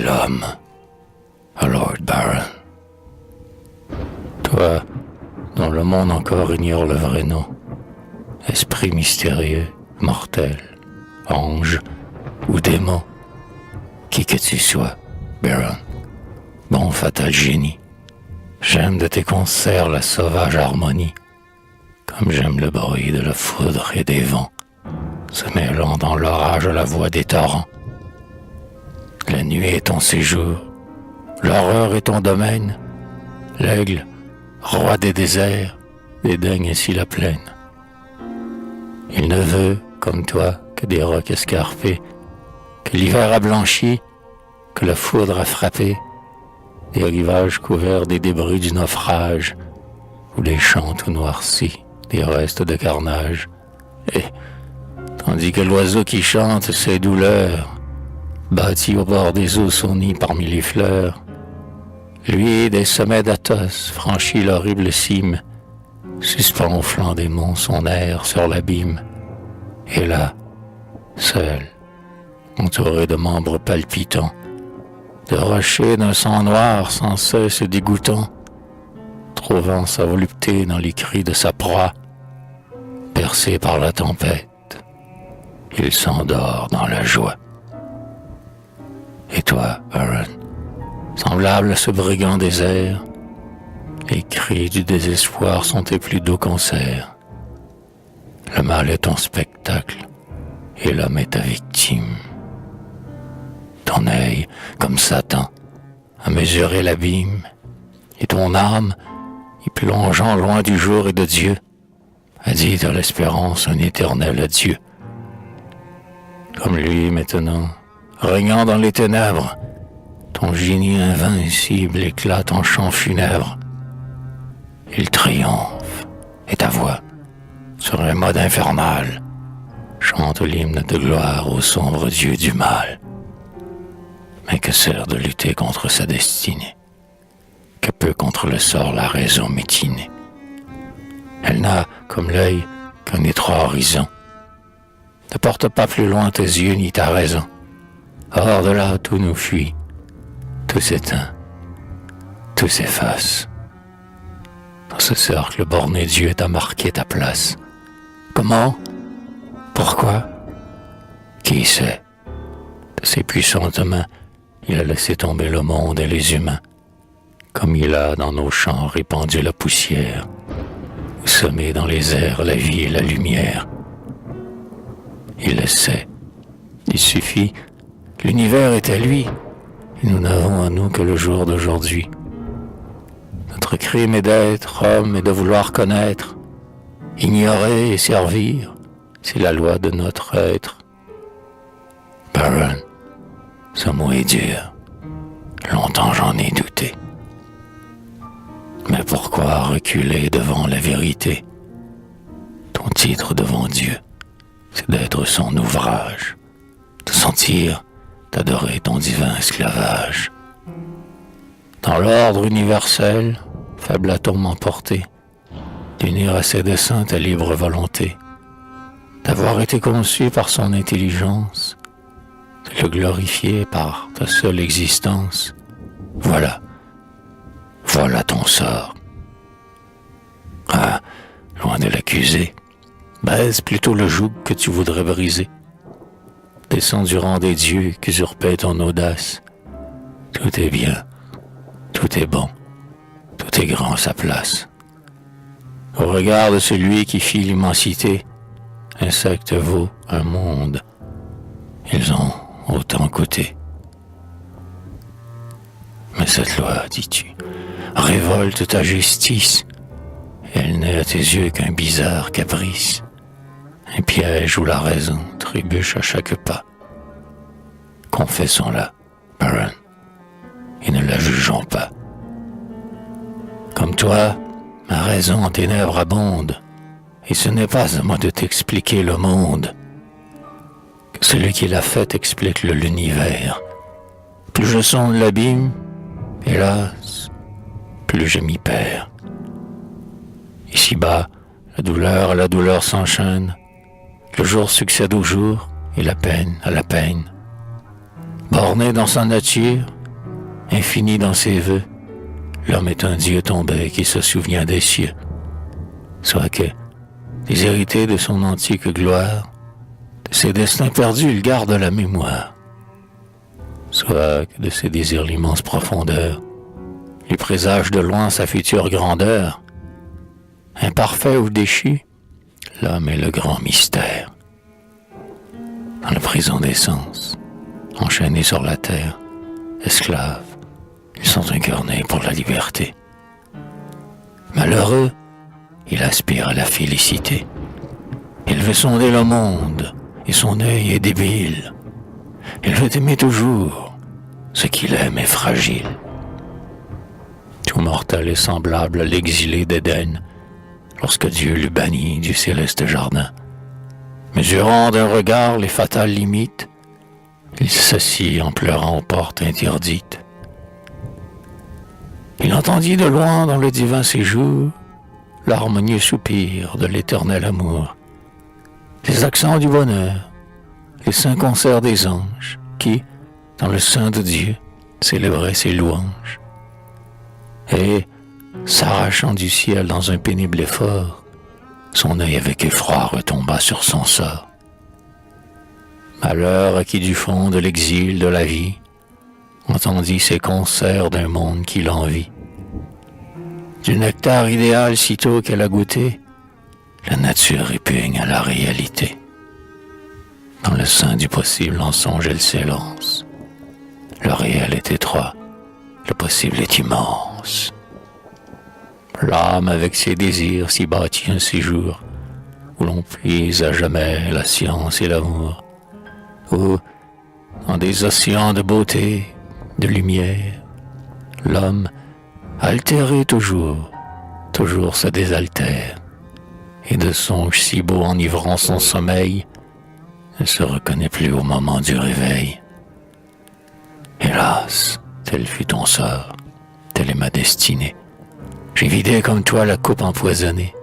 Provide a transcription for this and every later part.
l'homme, à Lord Byron. Toi, dont le monde encore ignore le vrai nom, esprit mystérieux, mortel, ange ou démon, qui que tu sois, Byron, bon fatal génie, j'aime de tes concerts la sauvage harmonie, comme j'aime le bruit de la foudre et des vents, se mêlant dans l'orage à la voix des torrents. La nuit est ton séjour, l'horreur est ton domaine, l'aigle, roi des déserts, dédaigne ainsi la plaine. Il ne veut, comme toi, que des rocs escarpés, que l'hiver a blanchi, que la foudre a frappé, des rivages couverts des débris du naufrage, ou des champs tout noircis, des restes de carnage. Et, tandis que l'oiseau qui chante ses douleurs, bâtit au bord des eaux son nid parmi les fleurs, lui, des sommets d'Athos, franchit l'horrible cime, suspend au flanc des monts son air sur l'abîme, et là, seul, entouré de membres palpitants, de rochers d'un sang noir sans cesse dégoûtant, trouvant sa volupté dans les cris de sa proie, percé par la tempête, il s'endort dans la joie. Et toi, Byron, semblable à ce brigand désert, les cris du désespoir sont tes plus doux concerts. Le mal est ton spectacle, et l'homme est ta victime. Ton œil, comme Satan, a mesuré l'abîme, et ton âme, y plongeant loin du jour et de Dieu, a dit à l'espérance un éternel adieu. Comme lui maintenant, régnant dans les ténèbres, ton génie invincible éclate en chant funèbre. Il triomphe, et ta voix, sur un mode infernal, chante l'hymne de gloire au sombre dieu du mal. Mais que sert de lutter contre sa destinée? Que peut contre le sort la raison métinée? Elle n'a, comme l'œil, qu'un étroit horizon. Ne porte pas plus loin tes yeux ni ta raison. Hors de là, tout nous fuit, tout s'éteint, tout s'efface. Dans ce cercle borné, Dieu t'a marqué ta place. Comment? Pourquoi? Qui sait? De ses puissantes mains, il a laissé tomber le monde et les humains, comme il a dans nos champs répandu la poussière, ou semé dans les airs la vie et la lumière. Il le sait. Il suffit. L'univers est à lui, et nous n'avons à nous que le jour d'aujourd'hui. Notre crime est d'être homme et de vouloir connaître. Ignorer et servir, c'est la loi de notre être. Byron, ce mot est dur. Longtemps j'en ai douté. Mais pourquoi reculer devant la vérité? Ton titre devant Dieu, c'est d'être son ouvrage, de sentir, d'adorer ton divin esclavage. Dans l'ordre universel, faible atome emporté, d'unir à ses desseins ta libre volonté, d'avoir été conçu par son intelligence, de le glorifier par ta seule existence. Voilà ton sort. Ah, loin de l'accuser, baise plutôt le joug que tu voudrais briser. Descends du rang des dieux qu'usurpait ton audace. Tout est bien, tout est bon, tout est grand à sa place. Au regard de celui qui fit l'immensité, insecte vaut un monde. Ils ont autant coûté. Mais cette loi, dis-tu, révolte ta justice. Elle n'est à tes yeux qu'un bizarre caprice, un piège où la raison trébuche à chaque pas. Confessons-la, Byron, et ne la jugeons pas. Comme toi, ma raison en ténèbres abonde, et ce n'est pas à moi de t'expliquer le monde. Que celui qui l'a fait explique l'univers. Plus je sonde l'abîme, hélas, plus je m'y perds. Ici-bas, la douleur s'enchaîne. Le jour succède au jour, et la peine à la peine. Bon, Borné dans sa nature, infini dans ses vœux, l'homme est un Dieu tombé qui se souvient des cieux. Soit que, déshérité de son antique gloire, de ses destins perdus, il garde la mémoire. Soit que de ses désirs l'immense profondeur, il présage de loin sa future grandeur. Imparfait ou déchu, l'homme est le grand mystère. Dans la prison des sens, enchaînés sur la terre, esclaves, ils sont incarnés pour la liberté. Malheureux, il aspire à la félicité. Il veut sonder le monde, et son œil est débile. Il veut aimer toujours, ce qu'il aime est fragile. Tout mortel est semblable à l'exilé d'Éden, lorsque Dieu l'eut banni du céleste jardin. Mesurant d'un regard les fatales limites, il s'assit en pleurant aux portes interdites. Il entendit de loin dans le divin séjour l'harmonieux soupir de l'éternel amour, les accents du bonheur, les saints concerts des anges qui, dans le sein de Dieu, célébraient ses louanges. Et, s'arrachant du ciel dans un pénible effort, son œil avec effroi retomba sur son sort. Malheur à qui du fond de l'exil de la vie entendit ces concerts d'un monde qui l'envie. Du nectar idéal sitôt qu'elle a goûté, la nature répugne à la réalité. Dans le sein du possible en songe elle s'élance. Le réel est étroit, le possible est immense. L'âme avec ses désirs s'y bâtit un séjour où l'on puise à jamais la science et l'amour, où, dans des océans de beauté, de lumière, l'homme, altéré toujours se désaltère, et de songes si beaux enivrant son sommeil, ne se reconnaît plus au moment du réveil. Hélas, tel fut ton sort, telle est ma destinée. J'ai vidé comme toi la coupe empoisonnée.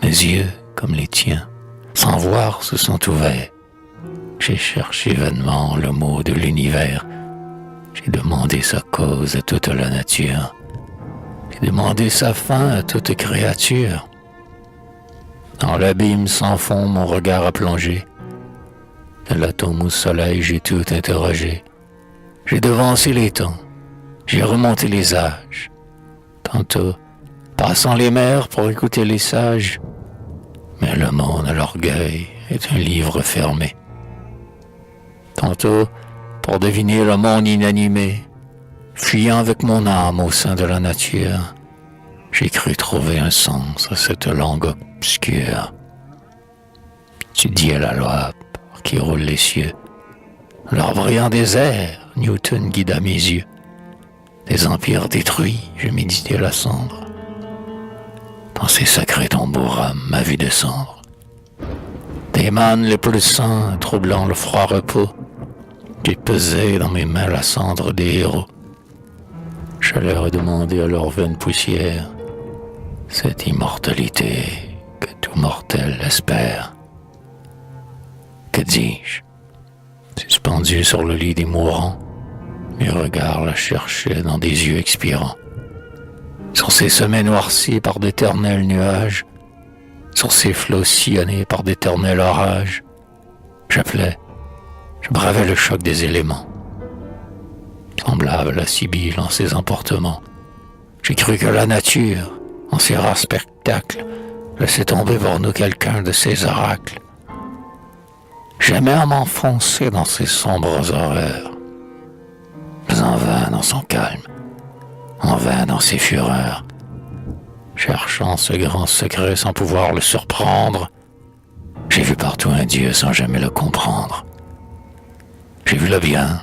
Mes yeux, comme les tiens, sans voir, se sont ouverts. J'ai cherché vainement le mot de l'univers. J'ai demandé sa cause à toute la nature. J'ai demandé sa fin à toute créature. Dans l'abîme sans fond, mon regard a plongé. De l'atome au soleil, j'ai tout interrogé. J'ai devancé les temps, j'ai remonté les âges. Tantôt, passant les mers pour écouter les sages. Mais le monde à l'orgueil est un livre fermé. Tantôt, pour deviner le monde inanimé, fuyant avec mon âme au sein de la nature, j'ai cru trouver un sens à cette langue obscure. Tu dis à la loi qui roule les cieux. Leur brillant désert, Newton guida mes yeux. Des empires détruits, je méditais la cendre. Dans ces sacrés tombeaux rame ma vue descendre. Des mânes les plus saints, troublant le froid repos, j'ai pesé dans mes mains la cendre des héros. Je leur ai demandé à leur vaine poussière cette immortalité que tout mortel espère. Que dis-je? Suspendu sur le lit des mourants, mes regards la cherchaient dans des yeux expirants. Sur ces sommets noircis par d'éternels nuages, sur ces flots sillonnés par d'éternels orages, j'appelais, je bravais le choc des éléments. Semblable à la Sibylle en ses emportements, j'ai cru que la nature, en ses rares spectacles, laissait tomber pour nous quelqu'un de ses oracles. J'aimais à m'enfoncer dans ces sombres horreurs, mais en vain dans son calme, en vain dans ses fureurs, cherchant ce grand secret sans pouvoir le surprendre. J'ai vu partout un Dieu sans jamais le comprendre. J'ai vu le bien,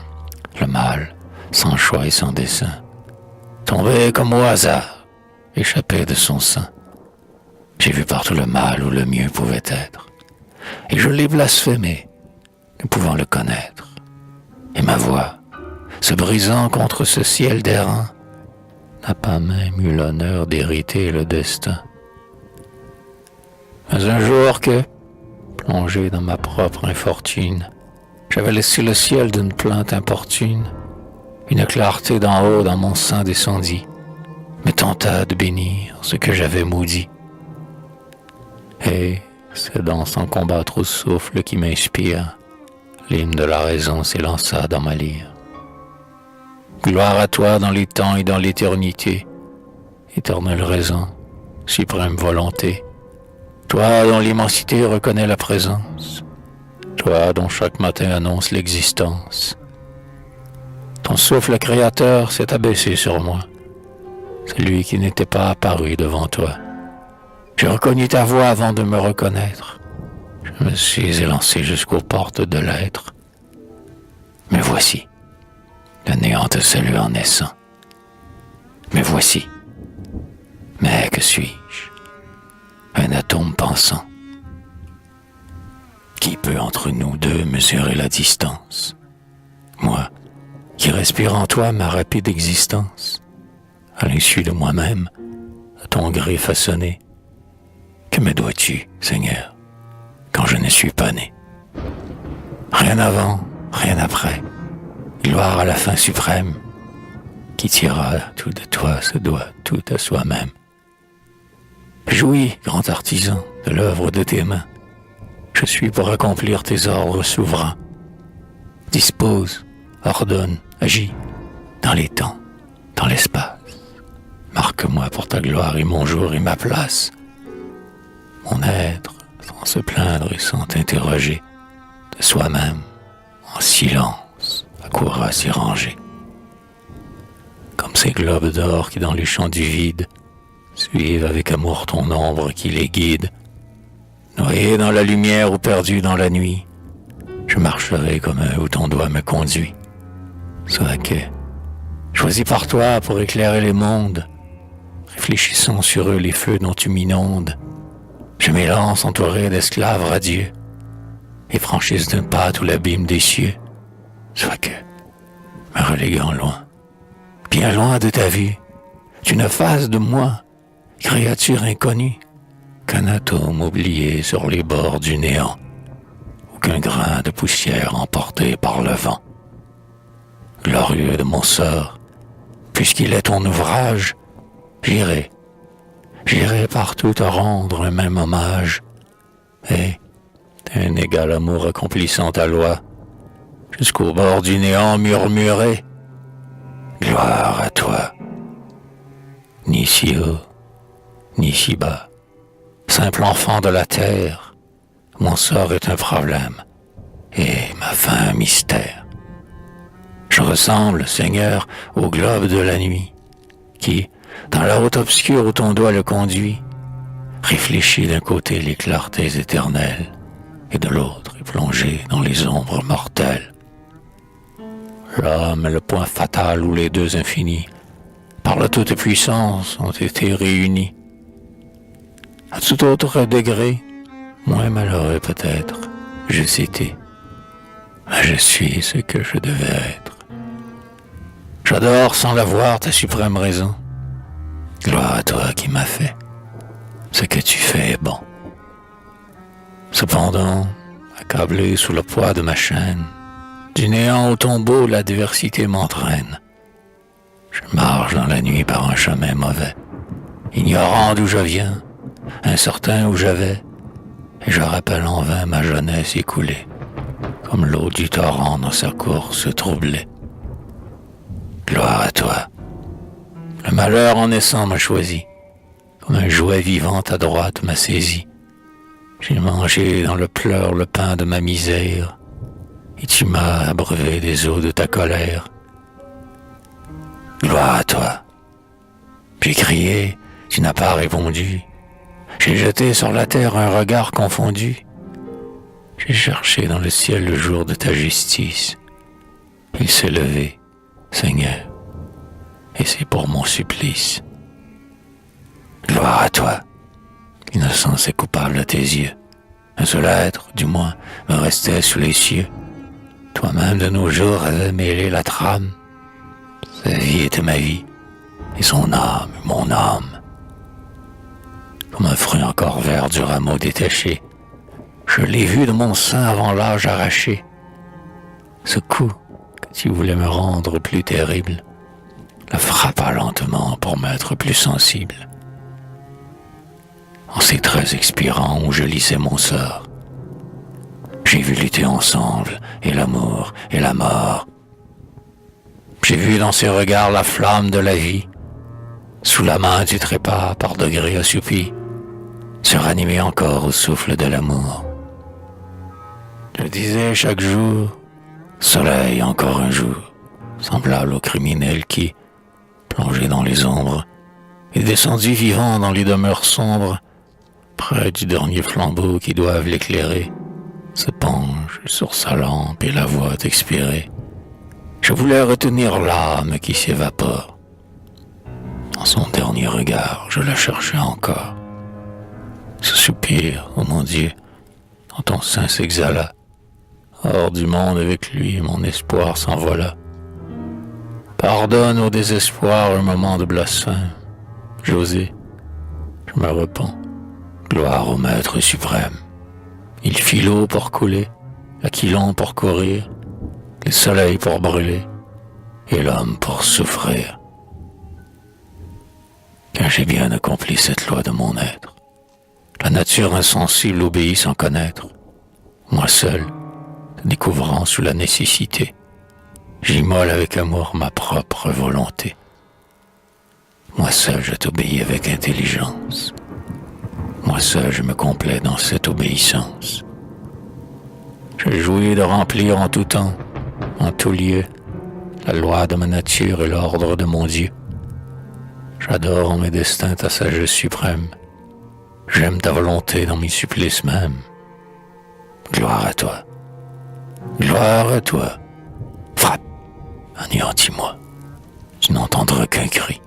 le mal, sans choix et sans dessein, tomber comme au hasard, échapper de son sein. J'ai vu partout le mal où le mieux pouvait être, et je l'ai blasphémé, ne pouvant le connaître. Et ma voix, se brisant contre ce ciel d'airain, n'a pas même eu l'honneur d'hériter le destin. Mais un jour que, plongé dans ma propre infortune, J'avais laissé le ciel d'une plainte importune. Une clarté d'en haut dans mon sein descendit, me tenta de bénir ce que j'avais maudit. Et cédant sans combattre au souffle qui m'inspire, l'hymne de la raison s'élança dans ma lyre. Gloire à toi dans les temps et dans l'éternité, éternelle raison, suprême volonté, toi dont l'immensité reconnaît la présence, toi dont chaque matin annonce l'existence. Ton souffle créateur s'est abaissé sur moi, celui qui n'était pas apparu devant toi. J'ai reconnu ta voix avant de me reconnaître. Je me suis élancé jusqu'aux portes de l'être. Mais voici, le néant te salue en naissant. Mais voici, mais que suis-je? Un atome pensant. Qui peut entre nous deux mesurer la distance? Moi, qui respire en toi ma rapide existence, à l'insu de moi-même, à ton gré façonné. Que me dois-tu, Seigneur, quand je ne suis pas né? Rien avant, rien après, gloire à la fin suprême, qui tirera tout de toi se doit tout à soi-même. Jouis, grand artisan, de l'œuvre de tes mains, je suis pour accomplir tes ordres souverains. Dispose, ordonne, agis, dans les temps, dans l'espace. Marque-moi pour ta gloire et mon jour et ma place. Mon être, sans se plaindre et sans t'interroger, de soi-même, en silence, accourra s'y ranger. Comme ces globes d'or qui dans les champs du vide suivent avec amour ton ombre qui les guide. Noyé dans la lumière ou perdu dans la nuit, je marcherai comme un où ton doigt me conduit. Soit que, choisi par toi pour éclairer les mondes, réfléchissons sur eux les feux dont tu m'inondes, je m'élance entouré d'esclaves radieux, et franchisse d'un pas tout l'abîme des cieux, soit que, me reléguant loin, bien loin de ta vue, tu ne fasses de moi, créature inconnue, qu'un atome oublié sur les bords du néant, ou qu'un grain de poussière emporté par le vent. Glorieux de mon sort, puisqu'il est ton ouvrage, j'irai partout te rendre un même hommage, et, d'un égal amour accomplissant ta loi, jusqu'au bord du néant murmurer, gloire à toi, ni si haut, ni si bas, simple enfant de la terre, mon sort est un problème, et ma fin un mystère. Je ressemble, Seigneur, au globe de la nuit, qui, dans la haute obscure où ton doigt le conduit, réfléchit d'un côté les clartés éternelles, et de l'autre est plongé dans les ombres mortelles. L'homme est le point fatal où les deux infinis, par la toute puissance, ont été réunis. À tout autre degré, moins malheureux peut-être, j'eusse été, mais je suis ce que je devais être. J'adore sans l'avoir ta suprême raison. Gloire à toi qui m'as fait. Ce que tu fais est bon. Cependant, accablé sous le poids de ma chaîne, du néant au tombeau l'adversité m'entraîne. Je marche dans la nuit par un chemin mauvais, ignorant d'où je viens, incertain où je vais, et je rappelle en vain ma jeunesse écoulée, comme l'eau du torrent dans sa course troublée. Gloire à toi. Le malheur en naissant m'a choisi, comme un jouet vivant à droite m'a saisi. J'ai mangé dans le pleur le pain de ma misère, et tu m'as abreuvé des eaux de ta colère. Gloire à toi. J'ai crié, tu n'as pas répondu. J'ai jeté sur la terre un regard confondu. J'ai cherché dans le ciel le jour de ta justice. Il s'est levé, Seigneur, et c'est pour mon supplice. Gloire à toi, innocence et coupable à tes yeux. Un seul être, du moins, me restait sous les cieux. Toi-même de nos jours avais mêlé la trame. Sa vie était ma vie, et son âme mon âme. Comme un fruit encore vert du rameau détaché, je l'ai vu de mon sein avant l'âge arraché. Ce coup que tu voulais me rendre plus terrible, le frappa lentement pour m'être plus sensible. En ces traits expirants où je lisais mon sort, j'ai vu lutter ensemble et l'amour et la mort. J'ai vu dans ses regards la flamme de la vie, sous la main du trépas par degrés assoupis, se ranimer encore au souffle de l'amour. Je disais chaque jour, soleil encore un jour, semblable au criminel qui, plongé dans les ombres, est descendu vivant dans les demeures sombres, près du dernier flambeau qui doivent l'éclairer, se penche sur sa lampe et la voit expirer. Je voulais retenir l'âme qui s'évapore. Dans son dernier regard, je la cherchais encore. Ce soupir, ô mon Dieu, dans ton sein s'exhala. Hors du monde avec lui, mon espoir s'envola. Pardonne au désespoir un moment de blasphème. José, je me repens. Gloire au Maître suprême. Il fit l'eau pour couler, l'Aquilon pour courir, le soleil pour brûler, et l'homme pour souffrir. Quand j'ai bien accompli cette loi de mon être, la nature insensible obéit sans connaître. Moi seul, découvrant sous la nécessité, j'immole avec amour ma propre volonté. Moi seul, je t'obéis avec intelligence. Moi seul, je me complais dans cette obéissance. Je jouis de remplir en tout temps, en tout lieu, la loi de ma nature et l'ordre de mon Dieu. J'adore mes destins ta sagesse suprême. J'aime ta volonté dans mes supplices même. Gloire à toi. Gloire à toi. Frappe, anéantis-moi. Tu n'entendras qu'un cri.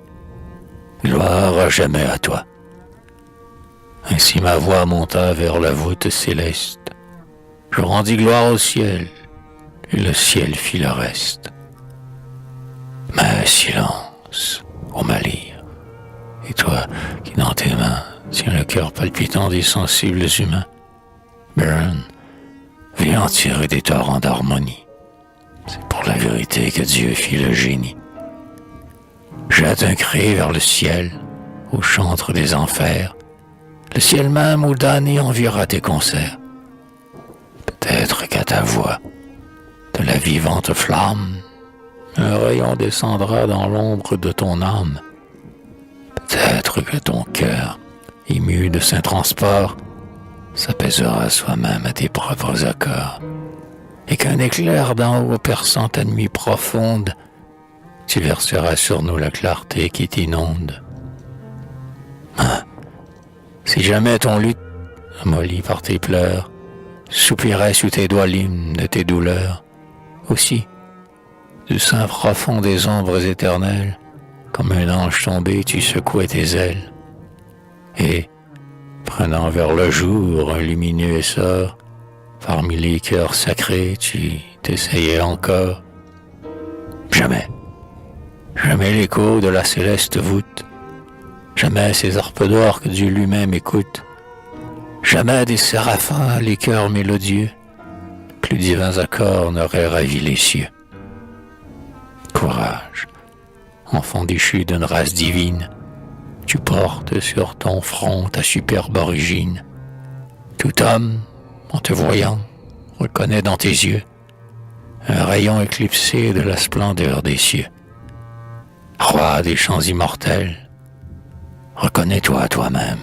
Gloire à jamais à toi. Ainsi ma voix monta vers la voûte céleste. Je rendis gloire au ciel, et le ciel fit le reste. Mais silence, ô ma lyre, et toi qui dans tes mains tiens le cœur palpitant des sensibles humains, Burn, viens en tirer des torrents d'harmonie. C'est pour la vérité que Dieu fit le génie. Jette un cri vers le ciel, au chantre des enfers, le ciel même où damné enviera tes concerts. Peut-être qu'à ta voix, de la vivante flamme, un rayon descendra dans l'ombre de ton âme. Peut-être que ton cœur, ému de saint transport, s'apaisera soi-même à tes propres accords, et qu'un éclair d'en haut perçant ta nuit profonde, tu verseras sur nous la clarté qui t'inonde. Ah, si jamais ton luth, amolli par tes pleurs, soupirait sous tes doigts l'hymne de tes douleurs, aussi, du sein profond des ombres éternelles, comme un ange tombé, tu secouais tes ailes, et, prenant vers le jour un lumineux essor, parmi les cœurs sacrés, tu t'essayais encore. Jamais, jamais l'écho de la céleste voûte, jamais ces harpes d'or que Dieu lui-même écoute, jamais des séraphins les cœurs mélodieux, plus divins accords n'auraient ravi les cieux. Courage, enfant déchu d'une race divine, tu portes sur ton front ta superbe origine. Tout homme, en te voyant, reconnaît dans tes yeux un rayon éclipsé de la splendeur des cieux. Roi des champs immortels, reconnais-toi toi-même.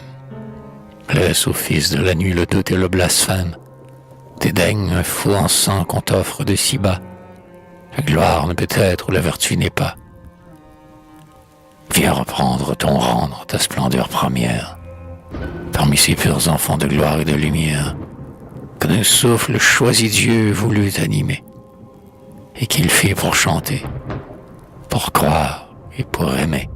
Laisse au fils de la nuit le doute et le blasphème. Dédaigne un faux encens qu'on t'offre de si bas. La gloire ne peut être où la vertu n'est pas. Viens reprendre ton rang dans ta splendeur première, parmi ces purs enfants de gloire et de lumière, que d'un souffle choisi Dieu voulut animer, et qu'il fit pour chanter, pour croire et pour aimer.